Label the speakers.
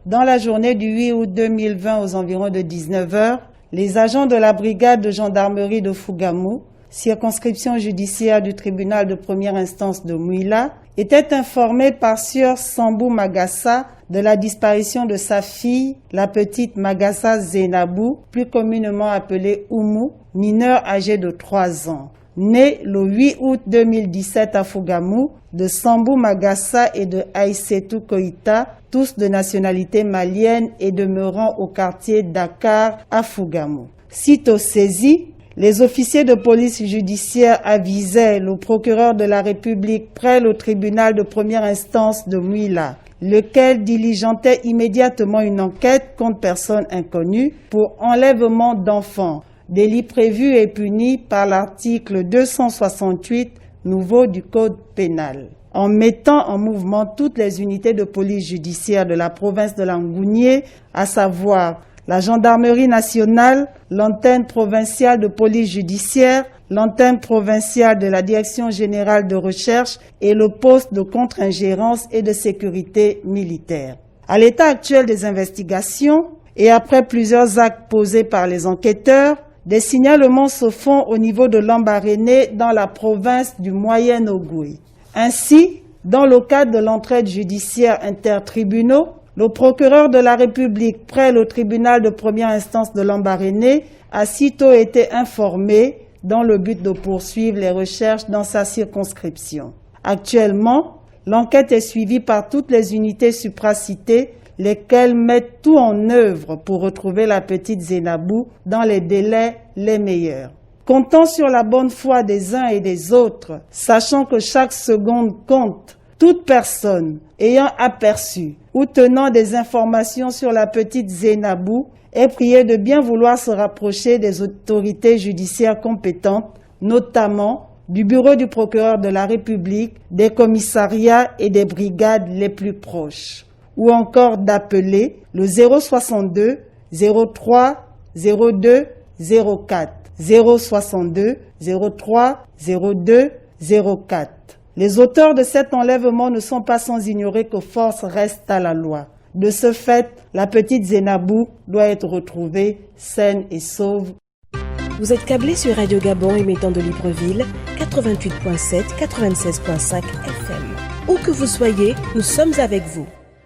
Speaker 1: Dans la journée du 8 août 2020 aux environs de 19 h, les agents de la brigade de gendarmerie de Fougamou, circonscription judiciaire du tribunal de première instance de Mouila, étaient informés par Sieur Sambou Magassa de la disparition de sa fille, la petite Magassa Zainabou, plus communément appelée Oumou, mineure âgée de 3 ans. Née le 8 août 2017 à Fougamou, de Sambou Magassa et de Aïssetou Koïta, tous de nationalité malienne et demeurant au quartier Dakar à Fougamou. Sitôt saisis, les officiers de police judiciaire avisaient le procureur de la République près le tribunal de première instance de Mouila, lequel diligentait immédiatement une enquête contre personne inconnue pour enlèvement d'enfants, délit prévu et puni par l'article 268 nouveau du Code pénal. En mettant en mouvement toutes les unités de police judiciaire de la province de Langounié, à savoir la gendarmerie nationale, l'antenne provinciale de police judiciaire, l'antenne provinciale de la direction générale de recherche et le poste de contre-ingérence et de sécurité militaire. À l'état actuel des investigations et après plusieurs actes posés par les enquêteurs, des signalements se font au niveau de Lambaréné dans la province du Moyen-Ogooué. Ainsi, dans le cadre de l'entraide judiciaire intertribunaux, le procureur de la République près le tribunal de première instance de Lambaréné a sitôt été informé dans le but de poursuivre les recherches dans sa circonscription. Actuellement, l'enquête est suivie par toutes les unités supracitées, lesquelles mettent tout en œuvre pour retrouver la petite Zainabou dans les délais les meilleurs. Comptant sur la bonne foi des uns et des autres, sachant que chaque seconde compte, toute personne ayant aperçu ou tenant des informations sur la petite Zainabou est priée de bien vouloir se rapprocher des autorités judiciaires compétentes, notamment du bureau du procureur de la République, des commissariats et des brigades les plus proches, ou encore d'appeler le 062 03 02 04 062 03 02 04. Les auteurs de cet enlèvement ne sont pas sans ignorer que force reste à la loi. De ce fait, la petite Zainabou doit être retrouvée saine et sauve.
Speaker 2: Vous êtes câblé sur Radio Gabon émettant de Libreville, 88.7, 96.5 FM. Où que vous soyez, nous sommes avec vous.